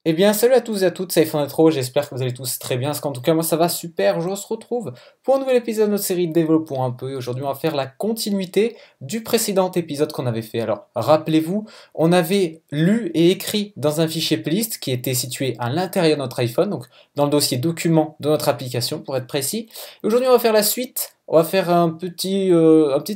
Eh bien, salut à tous et à toutes, c'est iPhone Retro, j'espère que vous allez tous très bien, parce qu'en tout cas, moi ça va super, je se retrouve pour un nouvel épisode de notre série Développons un peu, et aujourd'hui on va faire la continuité du précédent épisode qu'on avait fait. Alors, rappelez-vous, on avait lu et écrit dans un fichier playlist qui était situé à l'intérieur de notre iPhone, donc dans le dossier documents de notre application, pour être précis. Et aujourd'hui on va faire la suite, on va faire un petit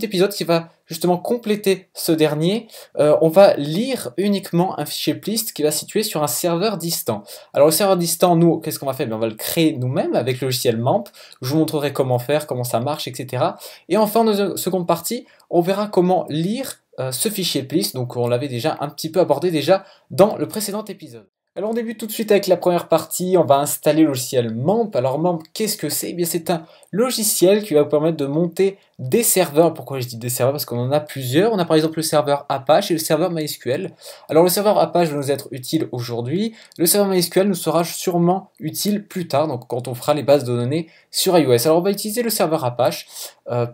épisode qui va justement compléter ce dernier. On va lire uniquement un fichier plist qui va se situer sur un serveur distant. Alors le serveur distant, nous, qu'est-ce qu'on va faire? On va le créer nous-mêmes avec le logiciel MAMP. Je vous montrerai comment faire, comment ça marche, etc. Et enfin, dans une seconde partie, on verra comment lire ce fichier plist. Donc on l'avait déjà un petit peu abordé déjà dans le précédent épisode. Alors on débute tout de suite avec la première partie, on va installer le logiciel MAMP. Alors MAMP, qu'est-ce que c'est? Eh bien c'est un logiciel qui va vous permettre de monter des serveurs. Pourquoi je dis des serveurs? Parce qu'on en a plusieurs. On a par exemple le serveur Apache et le serveur MySQL. Alors le serveur Apache va nous être utile aujourd'hui. Le serveur MySQL nous sera sûrement utile plus tard, donc quand on fera les bases de données sur iOS. Alors on va utiliser le serveur Apache.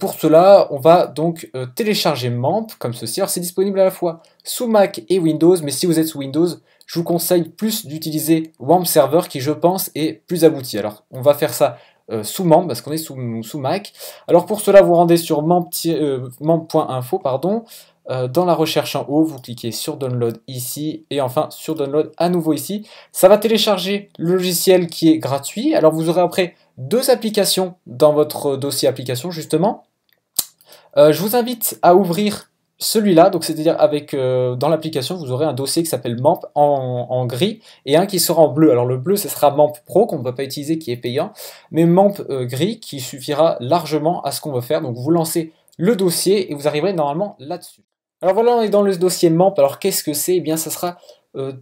Pour cela, on va donc télécharger MAMP comme ceci. Alors c'est disponible à la fois sous Mac et Windows, mais si vous êtes sous Windows, je vous conseille plus d'utiliser WAMP Server qui, je pense, est plus abouti. Alors, on va faire ça sous MAMP parce qu'on est sous Mac. Alors, pour cela, vous rendez sur mamp.info, pardon. Dans la recherche en haut, vous cliquez sur Download ici et enfin sur Download à nouveau ici. Ça va télécharger le logiciel qui est gratuit. Alors, vous aurez après deux applications dans votre dossier application, justement. Je vous invite à ouvrir celui-là, donc c'est-à-dire avec dans l'application, vous aurez un dossier qui s'appelle MAMP en gris et un qui sera en bleu. Alors le bleu, ce sera MAMP Pro qu'on ne va pas utiliser, qui est payant, mais MAMP gris qui suffira largement à ce qu'on veut faire. Donc vous lancez le dossier et vous arriverez normalement là-dessus. Alors voilà, on est dans le dossier MAMP. Alors qu'est-ce que c'est? Eh bien, ça sera le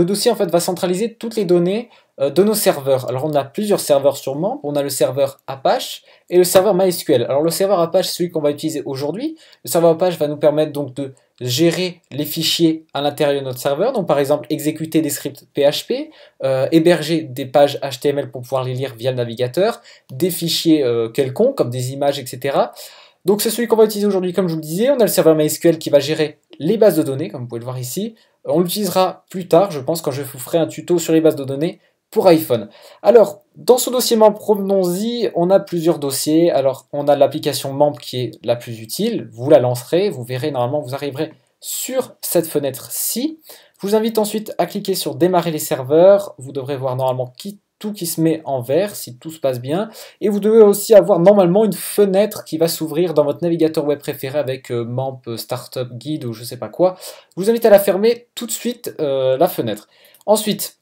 dossier en fait va centraliser toutes les données de nos serveurs. Alors on a plusieurs serveurs sur MAMP, on a le serveur Apache et le serveur MySQL. Alors le serveur Apache, c'est celui qu'on va utiliser aujourd'hui. Le serveur Apache va nous permettre donc de gérer les fichiers à l'intérieur de notre serveur, donc par exemple exécuter des scripts PHP, héberger des pages HTML pour pouvoir les lire via le navigateur, des fichiers quelconques comme des images, etc. Donc c'est celui qu'on va utiliser aujourd'hui, comme je vous le disais. On a le serveur MySQL qui va gérer les bases de données, comme vous pouvez le voir ici. On l'utilisera plus tard, je pense, quand je vous ferai un tuto sur les bases de données pour iPhone. Alors, dans ce dossier MAMP, provenons-y, on a plusieurs dossiers. Alors, on a l'application MAMP qui est la plus utile. Vous la lancerez, vous verrez, normalement, vous arriverez sur cette fenêtre-ci. Je vous invite ensuite à cliquer sur Démarrer les serveurs. Vous devrez voir normalement tout qui se met en vert si tout se passe bien, et vous devez aussi avoir normalement une fenêtre qui va s'ouvrir dans votre navigateur web préféré avec MAMP Startup Guide ou je sais pas quoi. Je vous invite à la fermer tout de suite, la fenêtre. Ensuite,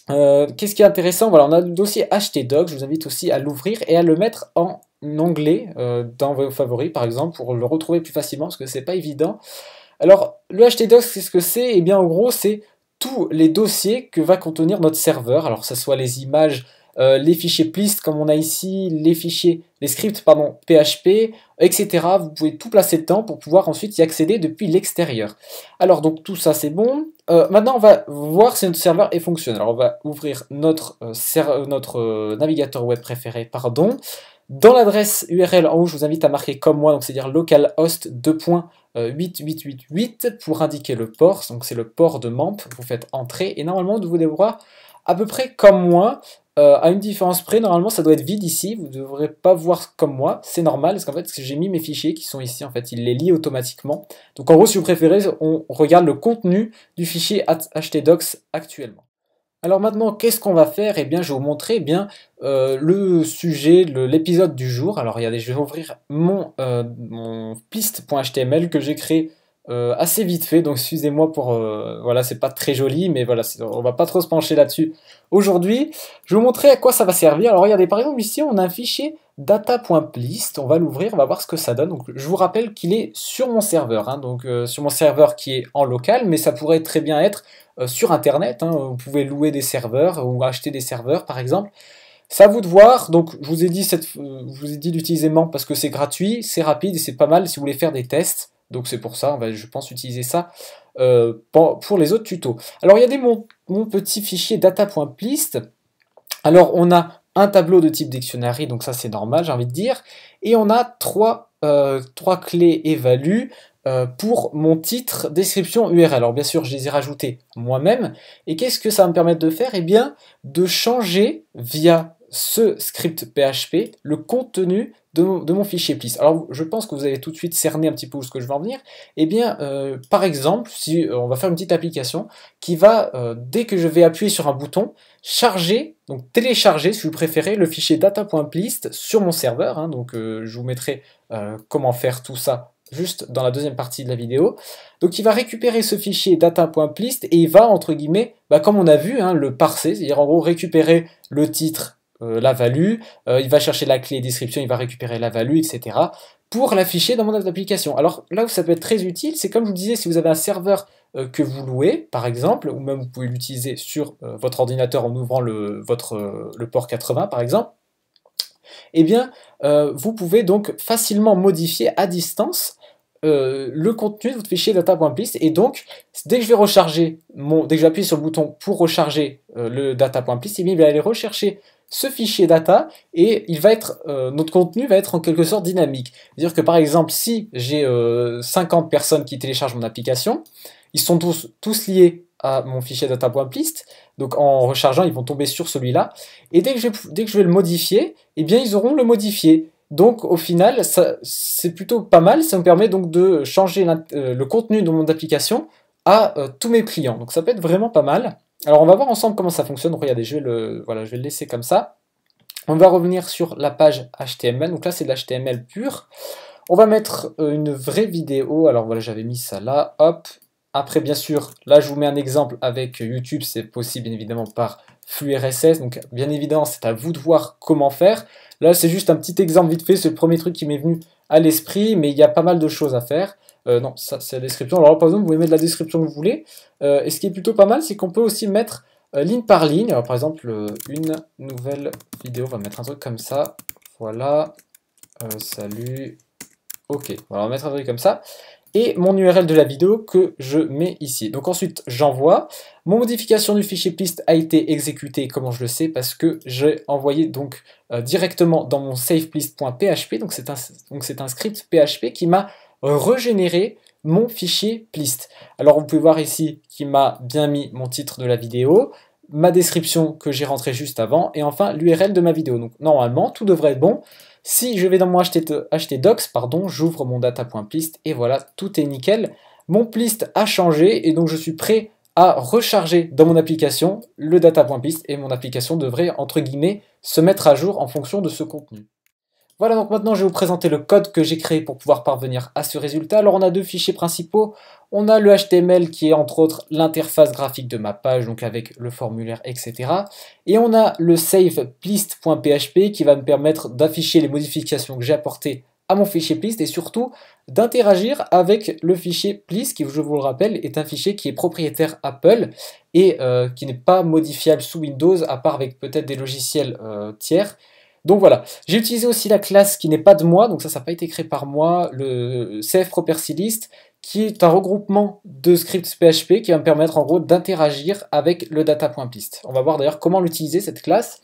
qu'est-ce qui est intéressant? Voilà, on a le dossier htdocs, je vous invite aussi à l'ouvrir et à le mettre en onglet dans vos favoris par exemple pour le retrouver plus facilement parce que c'est pas évident. Alors le htdocs, c'est ce que c'est? Eh bien en gros c'est tous les dossiers que va contenir notre serveur, alors que ce soit les images, les fichiers plist comme on a ici, les scripts pardon, PHP, etc. Vous pouvez tout placer dedans pour pouvoir ensuite y accéder depuis l'extérieur. Alors donc tout ça c'est bon. Maintenant on va voir si notre serveur est fonctionnel. Alors on va ouvrir notre navigateur web préféré, pardon. Dans l'adresse URL en haut, je vous invite à marquer comme moi, donc c'est-à-dire localhost 2.8888 pour indiquer le port, donc c'est le port de MAMP, vous faites entrer, et normalement vous devez voir à peu près comme moi, à une différence près, normalement ça doit être vide ici, vous ne devrez pas voir comme moi, c'est normal, parce qu'en fait j'ai mis mes fichiers qui sont ici, en fait il les lit automatiquement, donc en gros si vous préférez, on regarde le contenu du fichier htdocs actuellement. Alors maintenant, qu'est-ce qu'on va faire? Eh bien, je vais vous montrer le sujet, l'épisode du jour. Alors, regardez, je vais ouvrir mon piste.html que j'ai créé assez vite fait. Donc, excusez-moi pour... voilà, c'est pas très joli, mais voilà, on va pas trop se pencher là-dessus aujourd'hui. Je vais vous montrer à quoi ça va servir. Alors, regardez, par exemple, ici, on a un fichier data.plist. On va l'ouvrir, on va voir ce que ça donne. Donc, je vous rappelle qu'il est sur mon serveur. Hein, donc, sur mon serveur qui est en local, mais ça pourrait très bien être sur internet, hein, vous pouvez louer des serveurs ou acheter des serveurs par exemple. C'est à vous de voir, donc je vous ai dit d'utiliser MAMP parce que c'est gratuit, c'est rapide et c'est pas mal si vous voulez faire des tests. Donc c'est pour ça, je pense utiliser ça pour les autres tutos. Alors il y a mon petit fichier data.plist. Alors on a un tableau de type dictionary, donc ça c'est normal j'ai envie de dire, et on a trois clés évalue, pour mon titre, description, URL. Alors bien sûr, je les ai rajoutés moi-même. Et qu'est-ce que ça va me permettre de faire? Eh bien, de changer via ce script PHP le contenu de mon fichier Plist. Alors je pense que vous avez tout de suite cerné un petit peu où ce que je veux en venir. Eh bien, par exemple, si on va faire une petite application qui va, dès que je vais appuyer sur un bouton, charger, donc télécharger, si vous préférez, le fichier data.plist sur mon serveur. Hein. Donc je vous mettrai comment faire tout ça juste dans la deuxième partie de la vidéo. Donc il va récupérer ce fichier data.plist et il va, entre guillemets, comme on a vu, hein, le parser, c'est-à-dire en gros récupérer le titre, la value, il va chercher la clé description, il va récupérer la value, etc. pour l'afficher dans mon application. Alors là où ça peut être très utile, c'est comme je vous disais, si vous avez un serveur que vous louez, par exemple, ou même vous pouvez l'utiliser sur votre ordinateur en ouvrant le port 80, par exemple, eh bien, vous pouvez donc facilement modifier à distance le contenu de votre fichier data.plist, et donc dès que je vais recharger dès que je vais appuyer sur le bouton pour recharger le data.plist, il va aller rechercher ce fichier data et il va être notre contenu va être en quelque sorte dynamique. C'est-à-dire que par exemple, si j'ai 50 personnes qui téléchargent mon application, ils sont tous liés à mon fichier data.plist, donc en rechargeant, ils vont tomber sur celui-là, et dès que je vais le modifier, eh bien ils auront le modifié. Donc au final, c'est plutôt pas mal, ça me permet donc de changer le contenu de mon application à tous mes clients. Donc ça peut être vraiment pas mal. Alors on va voir ensemble comment ça fonctionne. Regardez, je vais le laisser comme ça. On va revenir sur la page HTML. Donc là c'est de l'HTML pur. On va mettre une vraie vidéo. Alors voilà, j'avais mis ça là. Hop. Après bien sûr, là je vous mets un exemple avec YouTube. C'est possible bien évidemment par flux RSS. Donc bien évidemment, c'est à vous de voir comment faire. Là, c'est juste un petit exemple vite fait, c'est le premier truc qui m'est venu à l'esprit, mais il y a pas mal de choses à faire. Non, ça c'est la description. Alors là, par exemple, vous pouvez mettre la description que vous voulez. Et ce qui est plutôt pas mal, c'est qu'on peut aussi mettre ligne par ligne. Alors par exemple, une nouvelle vidéo, on va mettre un truc comme ça. Voilà. Salut. Ok, voilà, on va mettre un truc comme ça. Et mon URL de la vidéo que je mets ici. Donc ensuite, j'envoie. Mon modification du fichier Plist a été exécutée. Comment je le sais? Parce que j'ai envoyé donc directement dans mon saveplist.php. Donc c'est un script PHP qui m'a régénéré mon fichier Plist. Alors vous pouvez voir ici qu'il m'a bien mis mon titre de la vidéo, ma description que j'ai rentrée juste avant, et enfin l'URL de ma vidéo. Donc normalement, tout devrait être bon. Si je vais dans mon htdocs, j'ouvre mon data.plist et voilà, tout est nickel. Mon plist a changé et donc je suis prêt à recharger dans mon application le data.plist et mon application devrait, entre guillemets, se mettre à jour en fonction de ce contenu. Voilà, donc maintenant je vais vous présenter le code que j'ai créé pour pouvoir parvenir à ce résultat. Alors on a deux fichiers principaux. On a le HTML qui est entre autres l'interface graphique de ma page, donc avec le formulaire, etc. Et on a le saveplist.php qui va me permettre d'afficher les modifications que j'ai apportées à mon fichier Plist et surtout d'interagir avec le fichier Plist qui, je vous le rappelle, est un fichier qui est propriétaire Apple et qui n'est pas modifiable sous Windows à part avec peut-être des logiciels tiers. Donc voilà, j'ai utilisé aussi la classe qui n'est pas de moi, donc ça n'a pas été créé par moi, le cfpropercylist, qui est un regroupement de scripts PHP qui va me permettre en gros d'interagir avec le data.plist. On va voir d'ailleurs comment l'utiliser cette classe.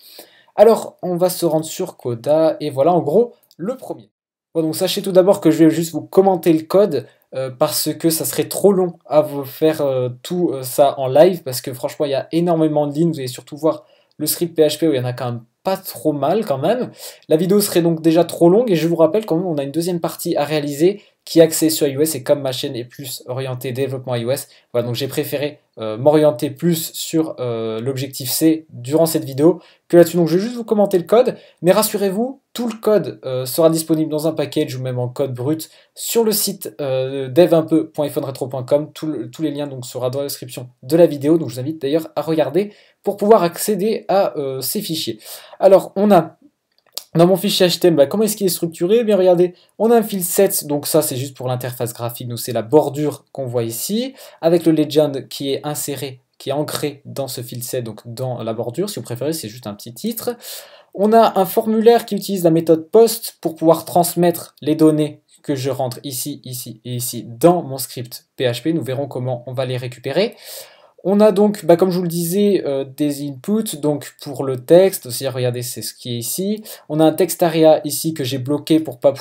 Alors on va se rendre sur Coda et voilà en gros le premier. Bon, donc sachez tout d'abord que je vais juste vous commenter le code parce que ça serait trop long à vous faire tout ça en live parce que franchement il y a énormément de lignes, vous allez surtout voir le script PHP où il y en a quand même pas trop mal quand même. La vidéo serait donc déjà trop longue et je vous rappelle quand même on a une deuxième partie à réaliser qui est axée sur iOS et comme ma chaîne est plus orientée développement iOS, voilà donc j'ai préféré m'orienter plus sur l'objectif C durant cette vidéo que là-dessus. Donc je vais juste vous commenter le code, mais rassurez-vous, tout le code sera disponible dans un package ou même en code brut sur le site dev1peu.iphoneretro.com. Tous les liens donc sera dans la description de la vidéo, donc je vous invite d'ailleurs à regarder pour pouvoir accéder à ces fichiers. Alors on a dans mon fichier HTML, comment est-ce qu'il est structuré? Eh bien regardez, on a un fil set, donc ça c'est juste pour l'interface graphique, donc c'est la bordure qu'on voit ici, avec le legend qui est inséré, qui est ancré dans ce fil set, donc dans la bordure, si vous préférez c'est juste un petit titre. On a un formulaire qui utilise la méthode post pour pouvoir transmettre les données que je rentre ici, ici et ici dans mon script PHP, nous verrons comment on va les récupérer. On a donc, comme je vous le disais, des inputs, donc pour le texte, aussi regardez c'est ce qui est ici. On a un text area ici que j'ai bloqué pour pas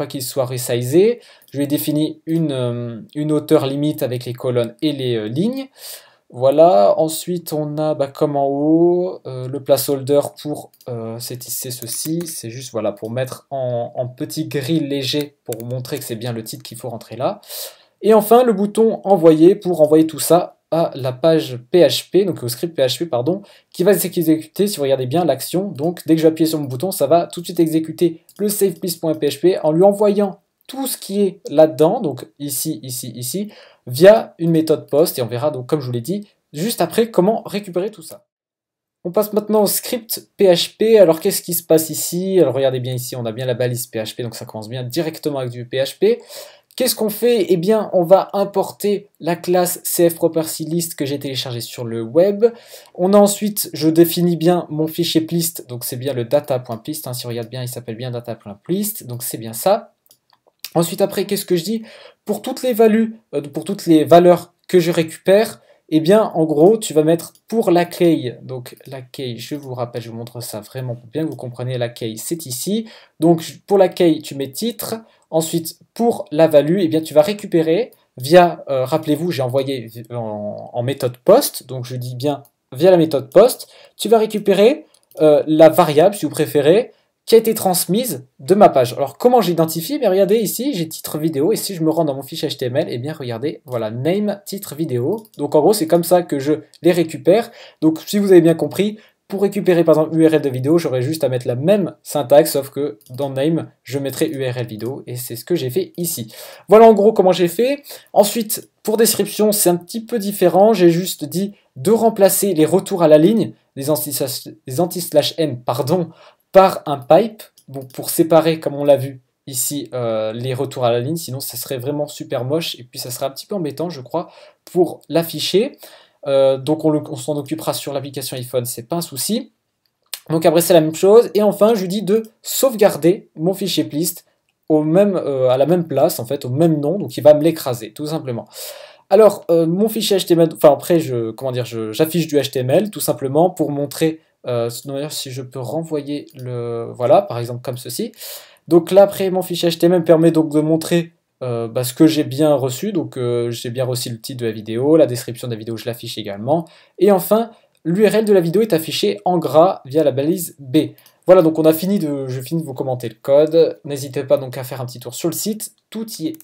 qu'il soit resizé. Je lui ai défini une hauteur limite avec les colonnes et les lignes. Voilà, ensuite on a comme en haut le placeholder pour c'est ceci, c'est juste voilà pour mettre en petit gris léger pour montrer que c'est bien le titre qu'il faut rentrer là. Et enfin le bouton envoyer pour envoyer tout ça à la page PHP, donc au script PHP pardon, qui va s'exécuter si vous regardez bien l'action. Donc dès que je vais appuyer sur mon bouton, ça va tout de suite exécuter le savePlease.php en lui envoyant tout ce qui est là-dedans, donc ici, ici, ici, via une méthode post, et on verra donc comme je vous l'ai dit, juste après comment récupérer tout ça. On passe maintenant au script PHP, alors qu'est-ce qui se passe ici? Alors regardez bien ici, on a bien la balise PHP, donc ça commence bien directement avec du PHP. Qu'est-ce qu'on fait? Eh bien, on va importer la classe cfPropertyList que j'ai téléchargée sur le web. On a ensuite, je définis bien mon fichier plist, donc c'est bien le data.plist, si on regarde bien, il s'appelle bien data.plist, donc c'est bien ça. Ensuite, après, qu'est-ce que je dis? Pour toutes les valeurs que je récupère, eh bien, en gros, tu vas mettre pour la key, donc la key, je vous rappelle, je vous montre ça vraiment pour bien que vous compreniez, la key, c'est ici. Donc, pour la key, tu mets titre. Ensuite, pour la value, eh bien, tu vas récupérer via, rappelez-vous, j'ai envoyé en méthode post, donc je dis bien via la méthode post, tu vas récupérer la variable, si vous préférez, qui a été transmise de ma page. Alors comment j'identifie? Bien regardez ici, j'ai titre vidéo, et si je me rends dans mon fichier HTML, et bien regardez, voilà, name titre vidéo. Donc en gros, c'est comme ça que je les récupère. Donc si vous avez bien compris, pour récupérer par exemple URL de vidéo, j'aurais juste à mettre la même syntaxe, sauf que dans name, je mettrai URL vidéo, et c'est ce que j'ai fait ici. Voilà en gros comment j'ai fait. Ensuite, pour description, c'est un petit peu différent, j'ai juste dit de remplacer les retours à la ligne, les anti-n, pardon, par un pipe, bon, pour séparer, comme on l'a vu ici, les retours à la ligne, sinon ça serait vraiment super moche, et puis ça serait un petit peu embêtant, je crois, pour l'afficher. Donc on s'en occupera sur l'application iPhone, c'est pas un souci. Donc après c'est la même chose, et enfin je lui dis de sauvegarder mon fichier plist à la même place, en fait, au même nom, donc il va me l'écraser, tout simplement. Alors, mon fichier HTML, enfin après, j'affiche du HTML, tout simplement, pour montrer, d'ailleurs, si je peux renvoyer voilà, par exemple comme ceci. Donc là, après, mon fichier HTML me permet donc de montrer ce que j'ai bien reçu, donc j'ai bien reçu le titre de la vidéo, la description de la vidéo, je l'affiche également, et enfin, l'URL de la vidéo est affichée en gras via la balise B. Voilà, donc je finis de vous commenter le code, n'hésitez pas donc à faire un petit tour sur le site, tout y est.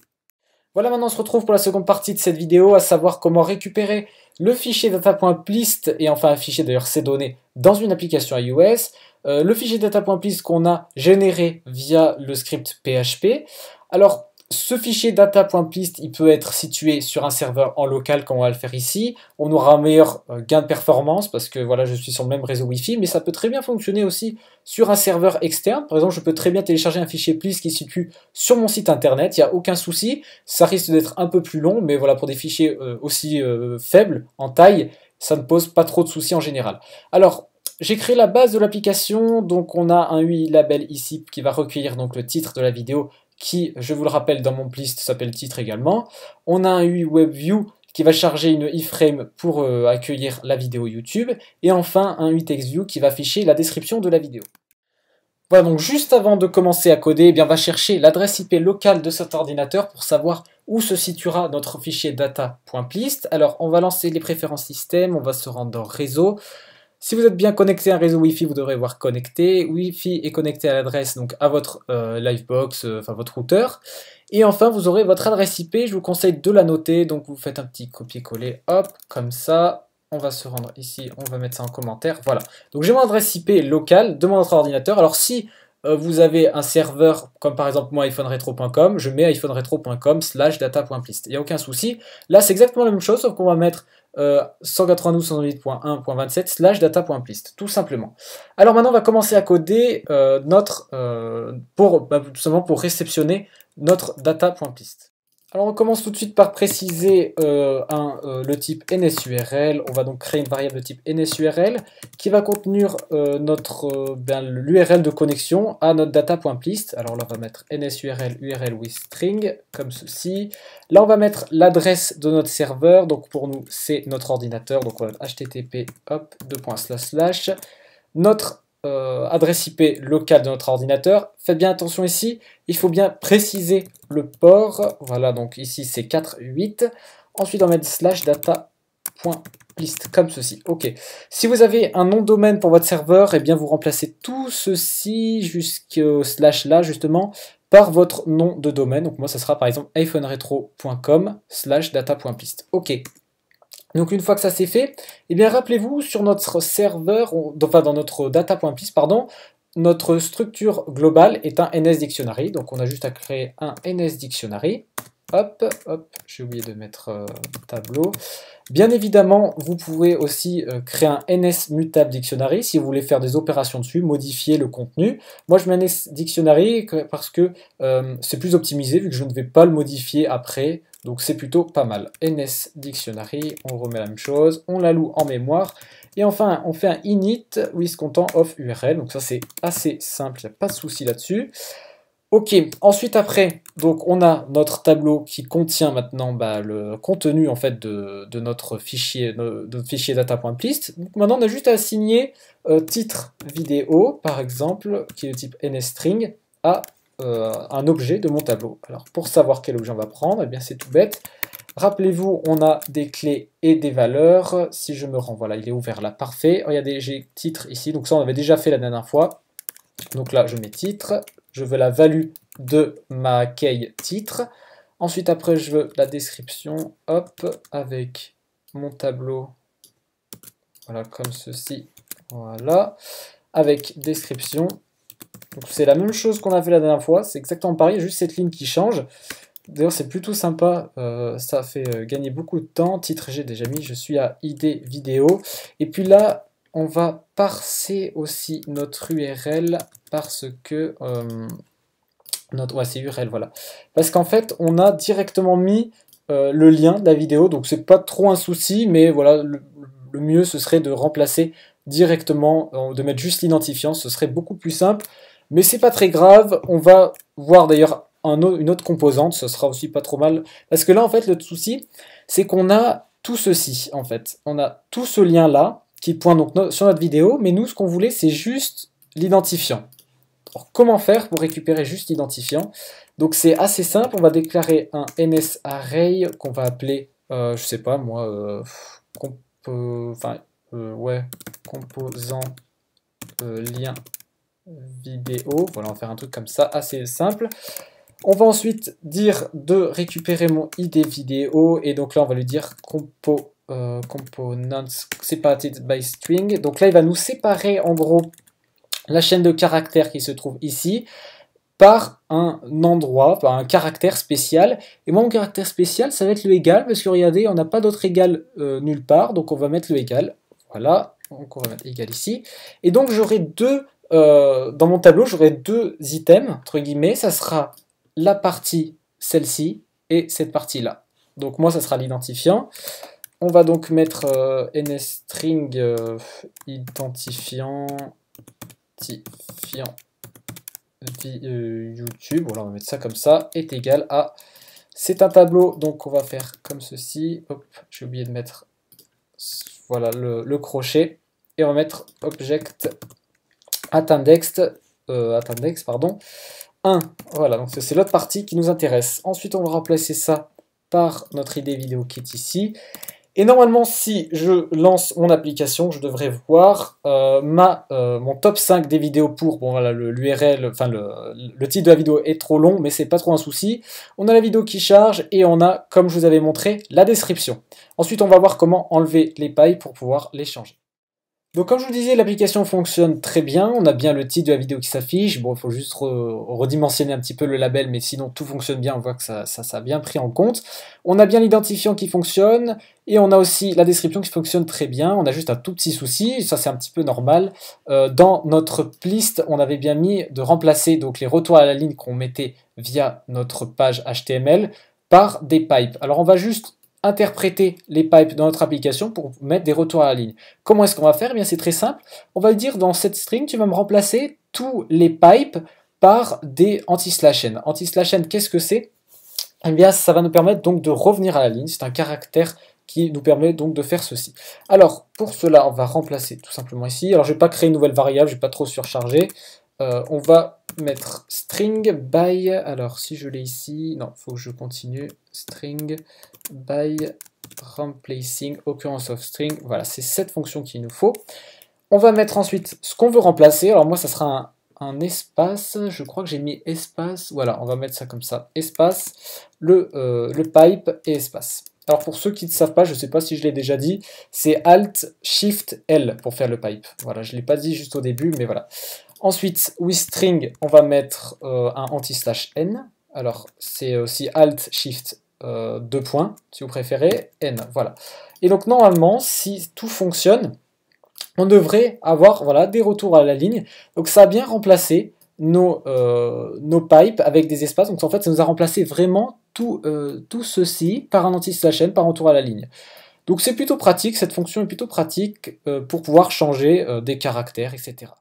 Voilà, maintenant on se retrouve pour la seconde partie de cette vidéo, à savoir comment récupérer le fichier data.plist, et enfin afficher d'ailleurs ces données dans une application iOS, le fichier data.plist qu'on a généré via le script PHP. Alors, ce fichier data.plist, il peut être situé sur un serveur en local, comme on va le faire ici. On aura un meilleur gain de performance, parce que voilà, je suis sur le même réseau Wi-Fi, mais ça peut très bien fonctionner aussi sur un serveur externe. Par exemple, je peux très bien télécharger un fichier plist qui se situe sur mon site internet, il n'y a aucun souci. Ça risque d'être un peu plus long, mais voilà, pour des fichiers aussi faibles en taille, ça ne pose pas trop de soucis en général. Alors, j'ai créé la base de l'application, donc on a un UI label ici qui va recueillir donc le titre de la vidéo qui, je vous le rappelle, dans mon plist s'appelle titre également. On a un UI WebView qui va charger une iframe pour accueillir la vidéo YouTube. Et enfin, un UI TextView qui va afficher la description de la vidéo. Voilà, donc juste avant de commencer à coder, eh bien, on va chercher l'adresse IP locale de cet ordinateur pour savoir où se situera notre fichier data.plist. Alors, on va lancer les préférences système, on va se rendre dans réseau. Si vous êtes bien connecté à un réseau Wi-Fi, vous devrez voir connecté. Wi-Fi est connecté à l'adresse, donc à votre Livebox, enfin votre routeur. Et enfin, vous aurez votre adresse IP. Je vous conseille de la noter. Donc vous faites un petit copier-coller, hop, comme ça. On va se rendre ici, on va mettre ça en commentaire. Voilà. Donc j'ai mon adresse IP locale de mon autre ordinateur. Alors si vous avez un serveur comme par exemple moi iPhoneRetro.com, je mets iPhoneRetro.com/data.plist. Il n'y a aucun souci. Là c'est exactement la même chose, sauf qu'on va mettre 192.168.1.27/data.plist, tout simplement. Alors maintenant on va commencer à coder tout simplement pour réceptionner notre data.plist. Alors on commence tout de suite par préciser le type NSURL. On va donc créer une variable de type NSURL qui va contenir l'URL de connexion à notre data.plist. Alors là on va mettre NSURL URL with string comme ceci. Là on va mettre l'adresse de notre serveur. Donc pour nous c'est notre ordinateur. Donc on va mettre http notre adresse IP locale de notre ordinateur. Faites bien attention ici, il faut bien préciser le port. Voilà, donc ici c'est 4.8. Ensuite on va mettre /data.plist comme ceci. Ok. Si vous avez un nom de domaine pour votre serveur, et bien vous remplacez tout ceci jusqu'au / là justement par votre nom de domaine. Donc moi ça sera par exemple iPhoneretro.com /data.plist. Ok. Donc une fois que ça c'est fait, eh bien rappelez-vous sur notre serveur, enfin dans notre data.plist, pardon, notre structure globale est un NSDictionary. Donc on a juste à créer un NSDictionary. Hop, hop, j'ai oublié de mettre tableau. Bien évidemment, vous pouvez aussi créer un NSMutable Dictionary si vous voulez faire des opérations dessus, modifier le contenu. Moi, je mets un NSDictionary parce que c'est plus optimisé vu que je ne vais pas le modifier après. Donc c'est plutôt pas mal. NSDictionary, on remet la même chose, on l'alloue en mémoire. Et enfin, on fait un init with content of URL. Donc ça, c'est assez simple, il n'y a pas de souci là-dessus. Ok, ensuite après, donc on a notre tableau qui contient maintenant le contenu en fait de notre fichier data.plist. Donc maintenant on a juste à assigner titre vidéo par exemple, qui est de type NSString, à un objet de mon tableau. Alors pour savoir quel objet on va prendre, eh bien c'est tout bête. Rappelez-vous, on a des clés et des valeurs. Si je me rends, voilà, il est ouvert là, parfait. Regardez, j'ai titre ici, donc ça on avait déjà fait la dernière fois. Donc là je mets titre. Je veux la value de ma key titre. Ensuite, après, je veux la description, hop, avec mon tableau, voilà, comme ceci, voilà, avec description. Donc c'est la même chose qu'on a fait la dernière fois, c'est exactement pareil, juste cette ligne qui change. D'ailleurs, c'est plutôt sympa, ça fait gagner beaucoup de temps. Titre, j'ai déjà mis, je suis à ID vidéo. Et puis là, on va parser aussi notre URL parce que... ouais, c'est URL, voilà. Parce qu'en fait, on a directement mis le lien de la vidéo, donc c'est pas trop un souci, mais voilà, le mieux ce serait de remplacer directement, de mettre juste l'identifiant, ce serait beaucoup plus simple, mais c'est pas très grave. On va voir d'ailleurs une autre composante, ce sera aussi pas trop mal, parce que là en fait le souci, c'est qu'on a tout ceci en fait, on a tout ce lien là qui pointe donc sur notre vidéo, mais nous ce qu'on voulait c'est juste l'identifiant. Alors, comment faire pour récupérer juste l'identifiant? Donc c'est assez simple, on va déclarer un NSArray qu'on va appeler, je sais pas moi, ouais, composant lien vidéo. Voilà, on va faire un truc comme ça, assez simple. On va ensuite dire de récupérer mon ID vidéo, et donc là on va lui dire components separated by string. Donc là il va nous séparer en gros la chaîne de caractères qui se trouve ici par un endroit, par un caractère spécial. Et moi, mon caractère spécial, ça va être le égal, parce que regardez, on n'a pas d'autre égal nulle part, donc on va mettre le égal. Voilà, donc on va mettre égal ici. Et donc j'aurai dans mon tableau, j'aurai deux items, entre guillemets, ça sera la partie, celle-ci, et cette partie-là. Donc moi, ça sera l'identifiant. On va donc mettre NSString identifiant YouTube, voilà, on va mettre ça comme ça, est égal à, c'est un tableau, donc on va faire comme ceci, hop, j'ai oublié de mettre, voilà, le crochet, et on va mettre object @index, pardon, 1, voilà, donc c'est l'autre partie qui nous intéresse. Ensuite on va remplacer ça par notre ID vidéo qui est ici. Et normalement, si je lance mon application, je devrais voir mon top 5 des vidéos pour, bon voilà, l'URL, enfin le titre de la vidéo est trop long, mais c'est pas trop un souci. On a la vidéo qui charge et on a, comme je vous avais montré, la description. Ensuite, on va voir comment enlever les pailles pour pouvoir les changer. Donc comme je vous disais, l'application fonctionne très bien, on a bien le titre de la vidéo qui s'affiche, bon il faut juste redimensionner un petit peu le label, mais sinon tout fonctionne bien, on voit que ça a bien pris en compte. On a bien l'identifiant qui fonctionne, et on a aussi la description qui fonctionne très bien, on a juste un tout petit souci, ça c'est un petit peu normal. Dans notre liste, on avait bien mis de remplacer donc les retours à la ligne qu'on mettait via notre page HTML par des pipes. Alors on va juste interpréter les pipes dans notre application pour mettre des retours à la ligne. Comment est-ce qu'on va faire? Eh bien c'est très simple. On va dire dans cette string, tu vas me remplacer tous les pipes par des anti/n. Anti/n, qu'est-ce que c'est? Eh bien ça va nous permettre donc de revenir à la ligne. C'est un caractère qui nous permet donc de faire ceci. Alors pour cela, on va remplacer tout simplement ici. Alors je ne vais pas créer une nouvelle variable, je ne vais pas trop surcharger. On va mettre string by, alors si je l'ai ici, non, il faut que je continue, string by replacing occurrence of string, voilà, c'est cette fonction qu'il nous faut. On va mettre ensuite ce qu'on veut remplacer, alors moi ça sera un espace, je crois que j'ai mis espace, voilà, on va mettre ça comme ça, espace, le pipe et espace. Alors pour ceux qui ne savent pas, je ne sais pas si je l'ai déjà dit, c'est Alt Shift L pour faire le pipe. Voilà, je ne l'ai pas dit juste au début, mais voilà. Ensuite, with string, on va mettre un anti/n. Alors c'est aussi Alt Shift 2 points, si vous préférez, n. Voilà. Et donc normalement, si tout fonctionne, on devrait avoir voilà, des retours à la ligne. Donc ça a bien remplacé nos pipes avec des espaces. Donc en fait, ça nous a remplacé vraiment tout ceci par un anti/n, par retour à la ligne. Donc c'est plutôt pratique, cette fonction est plutôt pratique pour pouvoir changer des caractères, etc.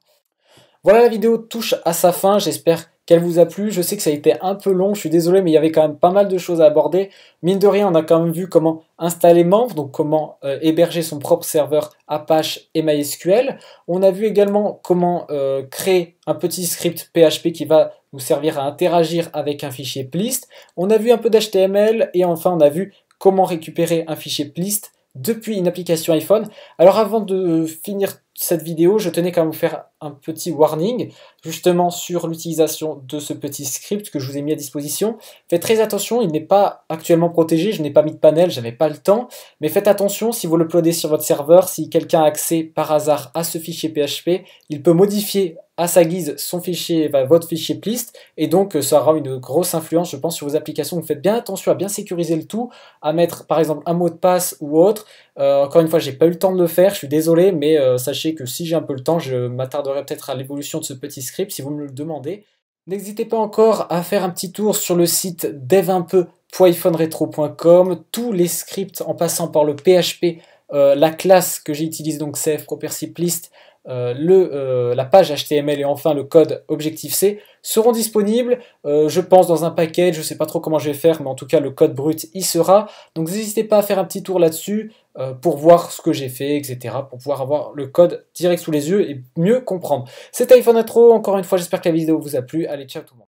Voilà, la vidéo touche à sa fin, j'espère qu'elle vous a plu. Je sais que ça a été un peu long, je suis désolé, mais il y avait quand même pas mal de choses à aborder. Mine de rien, on a quand même vu comment installer Membre, donc comment héberger son propre serveur Apache et MySQL. On a vu également comment créer un petit script PHP qui va nous servir à interagir avec un fichier plist. On a vu un peu d'HTML et enfin on a vu comment récupérer un fichier plist depuis une application iPhone. Alors avant de finir cette vidéo, je tenais quand même à vous faire un petit warning justement sur l'utilisation de ce petit script que je vous ai mis à disposition. Faites très attention, il n'est pas actuellement protégé, je n'ai pas mis de panel, j'avais pas le temps, mais faites attention si vous l'uploadez sur votre serveur, si quelqu'un a accès par hasard à ce fichier PHP, il peut modifier à sa guise son fichier, votre fichier plist, et donc ça aura une grosse influence, je pense, sur vos applications. Donc faites bien attention à bien sécuriser le tout, à mettre par exemple un mot de passe ou autre. Encore une fois, j'ai pas eu le temps de le faire, je suis désolé, mais sachez que si j'ai un peu le temps, je m'attarderai peut-être à l'évolution de ce petit script si vous me le demandez. N'hésitez pas encore à faire un petit tour sur le site devunpeu.iphoneretro.com, tous les scripts en passant par le PHP, la classe que j'ai utilisée, donc CF Property List, la page HTML et enfin le code Objective-C seront disponibles, je pense dans un package, je ne sais pas trop comment je vais faire, mais en tout cas le code brut y sera, donc n'hésitez pas à faire un petit tour là-dessus pour voir ce que j'ai fait, etc., pour pouvoir avoir le code direct sous les yeux et mieux comprendre. C'était iPhone Retro, encore une fois j'espère que la vidéo vous a plu, allez ciao tout le monde.